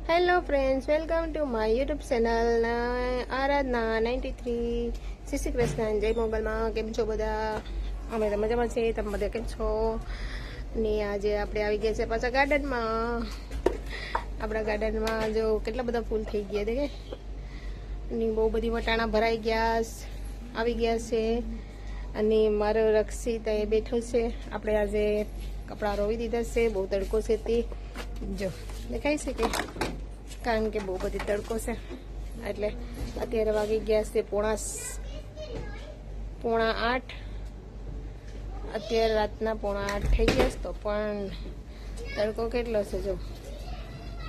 Hello friends, welcome to my YouTube channel Aradhana 93. Shri Krishna, જય મોગલમાં. કેમ છો બધા? અમે તો મજામાં છીએ. તમે બધા કેમ છો? ને આજે આપણે આવી ગયા છે પાછા ગાર્ડનમાં. આપણા ગાર્ડનમાં જો કેટલા બધા ફૂલ થઈ ગયા દેખે, ને બહુ બધી વટાણા ભરાઈ ગયા આવી ગયા છે. અને મારો રક્ષિત એ બેઠો છે. આપણે આજે કપડાં રોવી દીધા છે. બહુ તડકો છે તે જો દેખાય છે કે, કારણ કે બહુ બધી તડકો છે. એટલે અત્યારે વાગી ગયા છે પોણા 8. અત્યારે રાતના પોણા 8 થઈ ગયા છે, તો પણ તડકો કેટલો છે જો.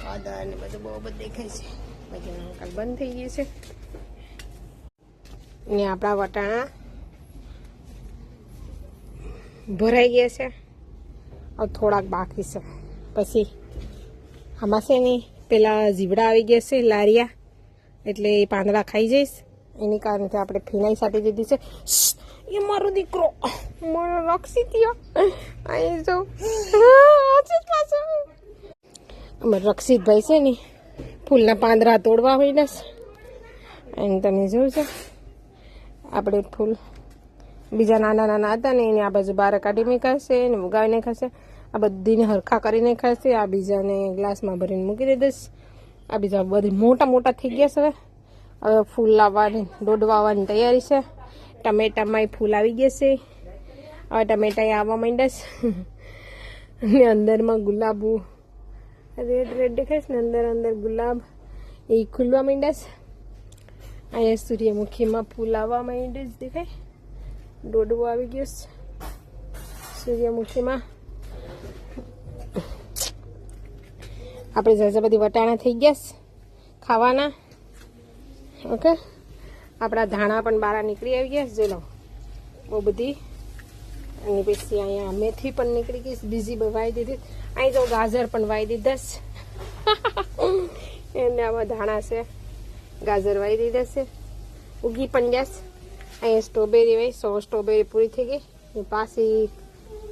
વાદળ ને બધું બહુ બધું દેખાય છે. બાકી કાલ બંધ થઈ ગયું છે. ને આપણા વટાણા ભરાઈ ગયા છે. હવે થોડાક બાકી છે. પછી આમાં છે ને પેલા જીવડા આવી ગયા છે, લારિયા, એટલે પાંદડા ખાઈ જઈશ. એની કારણથી આપણે ફિનાઈ સાટી દીધી છે. એ મારો દીકરો, મારો રક્ષિતિયો અહીં જો અમારો રક્ષિતભાઈ છે ને ફૂલના પાંદડા તોડવા હોય ને, અને તમે જોયું છે આપણે ફૂલ બીજા નાના નાના હતા ને એને આ બાજુ બહાર કાઢી નાખાશે ને ઉગાવી નાખાશે. આ બધીને હરખા કરી નાખાશે. આ બીજાને ગ્લાસમાં ભરીને મૂકી દે દઈશ. આ બીજા બધી મોટા મોટા થઈ ગયા છે. હવે ફૂલ લાવવાની દોડવા આવવાની તૈયારી છે. ટમેટામાં ફૂલ આવી ગયા છે. હવે ટમેટા આવવા માંડ્યા છે. અને અંદરમાં ગુલાબો રેડ રેડ દેખાય છે ને, અંદર ગુલાબ એ ખુલવા માંડ્યા છે. અહીંયા સૂર્યમુખીમાં ફૂલ આવવા માંડ્યા છે દેખાય. દોડવો આવી ગયો છે સૂર્યમુખીમાં. આપણે ઝાઝા બધી વટાણા થઈ ગયા ખાવાના. ઓકે, આપણા ધાણા પણ બહાર નીકળી આવી ગયા. જો લો બહુ બધી. અને પછી અહીંયા મેથી પણ નીકળી ગઈ, બીજી વાવી દીધી. અહીં તો ગાજર પણ વાવી દીધા છે. એને આમાં ધાણા છે, ગાજર વાવી દીધા છે, ઉગી પણ ગયા છે. અહીંયા સ્ટ્રોબેરી હોય, સ્ટ્રોબેરી પૂરી થઈ ગઈ, પાછી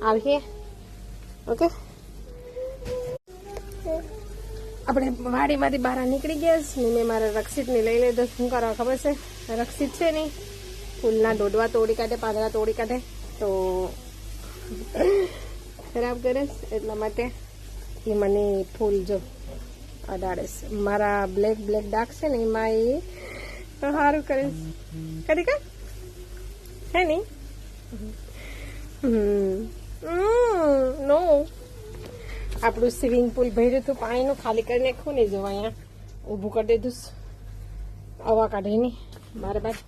આવીએ. ઓકે, આપણે વાડીમાંથી બહાર નીકળી ગયા છે ને મેં મારા રક્ષિતને લઈ લીધો. શું કરવા ખબર છે? રક્ષિત છે ને ફૂલના દોડવા તોડી કાઢે, પાંદડા તોડી કાઢે, તો ખરાબ કરે એટલા માટે એ મને ફૂલ જો અડાડે છે. મારા બ્લેક ડાર્ક છે ને એમાં એ સારું કરે કરી કા હે ને. નો, આપણું સ્વિમિંગ પુલ ભર્યું હતું પાણીનું, ખાલી કરી નાખ્યું ને જો અહીંયા ઊભું કરી દીધું. હવા કાઢે નહીં મારે બાદ.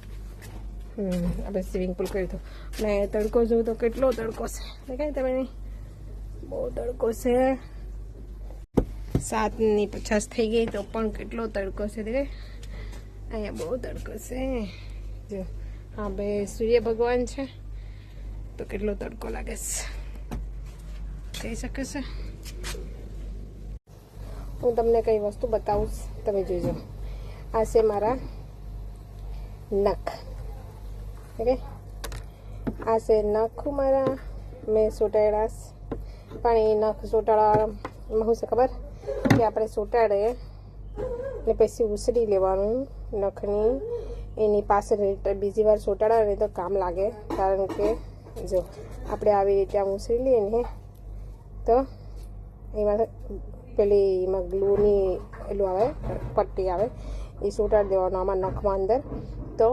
આપણે સ્વિમિંગ પુલ કર્યું હતું. અને તડકો જોઉં તો કેટલો તડકો છે દેખાય તમે? બહુ તડકો છે. 7:50 થઈ ગઈ તો પણ કેટલો તડકો છે દેખાય. અહીંયા બહુ તડકો છે જો. હા ભાઈ, સૂર્ય ભગવાન છે તો કેટલો તડકો લાગે છે કહી શકે છે. હું તમને કઈ વસ્તુ બતાવું, તમે જોજો. આ છે મારા નખ. ઓકે, આ છે નખ મારા, મેં સોટાડ્યા. પણ એ નખ સોટાડવામાં શું છે ખબર? કે આપણે સોટાડીએ ને પછી ઉસરી લેવાનું નખની. એની પાછળ બીજી વાર સોટાડે તો કામ લાગે. કારણ કે જો આપણે આવી રીતે આમ ઉસરી લઈએ ને તો એમાં એમાં ગ્લુની એલું આવે, પટ્ટી આવે, એ સોટાડી દેવાનું આમાં નખમાં અંદર. તો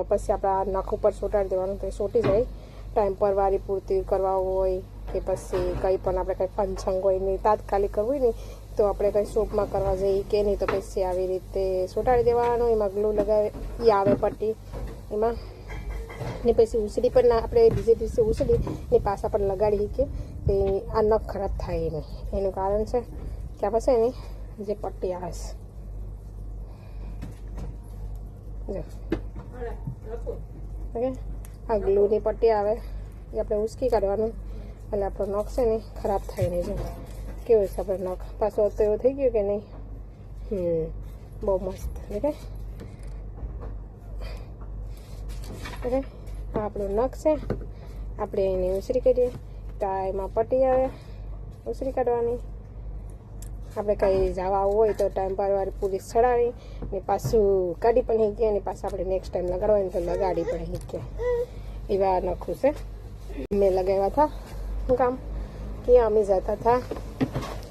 પછી આપણા નખ ઉપર સોટાડી દેવાનું, તો એ સોટી જાય. ટાઈમ પર વારી પૂર્તિ કરવા હોય કે પછી કંઈ પણ આપણે કંઈ ફંક્શન હોય ને તાત્કાલિક કરવું હોય ને, તો આપણે કંઈ શોપમાં કરવા જઈએ કે નહીં, તો પછી આવી રીતે સોટાડી દેવાનું. એમાં ગ્લુ લગાવે એ આવે પટ્ટી એમાં. ને પછી ઉસળી પણ આપણે બીજે દિવસે ઉસળી ને પાછા પણ લગાડી કે આ નખ ખરાબ થાય નહીં. એનું કારણ છે કે આ પાસે ને જે પટ્ટી આવે છે ઓકે, આ ગ્લુની પટ્ટી આવે એ આપણે ઉસકી કાઢવાનું. એટલે આપણો નખ છે ને ખરાબ થાય નહીં. જો કેવું છે આપણે નખ પાછો તો એવું થઈ ગયું કે નહીં. બહુ મસ્ત ઓકે. ઓકે, આપણો નખ છે, આપણે એને ઉસરી કરીએ તો એમાં પટ્ટી આવે, ઉસરી કાઢવાની. આપણે કંઈ જવા આવવું હોય તો ટાઈમ પર પોલીસ ચડાવી ને પાછું ગાડી પણ શીખીએ અને પાછું આપણે નેક્સ્ટ ટાઈમ લગાડવાની તો લગાડી પણ શીખીએ એવા નખું છે મેં લગાવ્યા હતા શું કામ કે અમે જતા હતા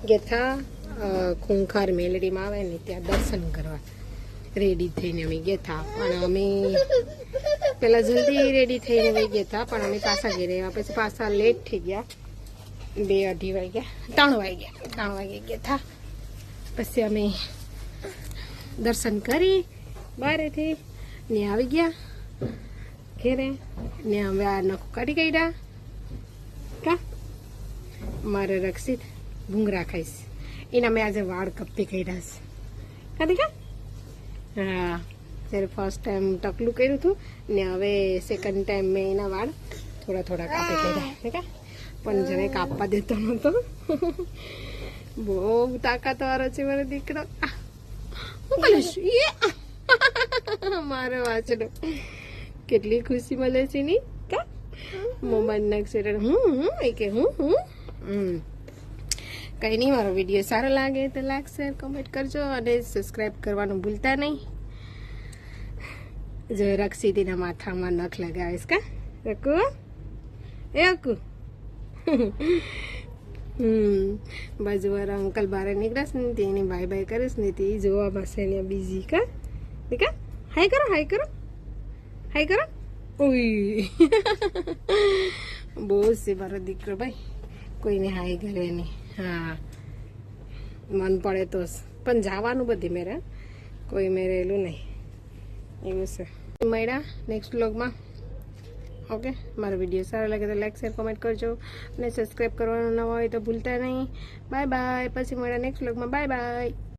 ગયા ખૂંખાર મેલડીમાં આવે ને ત્યાં દર્શન કરવા રેડી થઈને અમે ગયા હતા પણ અમે પહેલાં જલ્દી રેડી થઈને વહી ગયા હતા પણ અમે પાછા ઘેરે આવ્યા પછી પાછા લેટ થઈ ગયા 2-2:30 વાગ્યા 3 વાગે ગયા હતા પછી અમે દર્શન કરી બહારેથી ને આવી ગયા ઘેરે ને અમે આ નખું કાઢી કાઢ્યા કા મારે રક્ષિત ભૂંગરા ખાઈશ એના મેં આજે વાળ કપી કાઢ્યા છે કાઢી કા હા જ્યારે ફર્સ્ટ ટાઈમ ટકલું કર્યું હતું ને હવે સેકન્ડ ટાઈમ મેં એના વાળ થોડા કાપી કાઢ્યા કા પણ જેને કાપવા દેતો નહોતો બહુ તાકાતવાળો છે મારો દીકરો હું કરીશ મારો વાંચડો કેટલી ખુશી મળે છે ની કા મોબાઈલ નાખશે કે હું કંઈ નહીં મારો વિડીયો સારો લાગે તો લાઈક શેર કમેન્ટ કરજો અને સબસ્ક્રાઈબ કરવાનું ભૂલતા નહીં જો રક્ષિતીના માથામાં નખ લગાવીશ કા રકુ એ અકુ બાજુવાળા અંકલ બહાર નીકળાશ ને તેને બાય બાય કરીશ ને તે જોવામાં છે ને બીજી કા ઠીક હાય કરો ઉઈ બહુ છે મારો દીકરો ભાઈ કોઈને હાય કરે નહીં હા મન પડે તો પણ જવાનું બધી મેરે કોઈ મેરેલું નહીં એવું છે મળ્યા નેક્સ્ટ વ્લોગમાં ઓકે મારો વિડીયો સારો લાગે તો લાઈક શેર કોમેન્ટ કરજો અને સબસ્ક્રાઈબ કરવાનું ન હોય તો ભૂલતા નહીં બાય બાય પછી મળ્યા નેક્સ્ટ વ્લોગમાં બાય બાય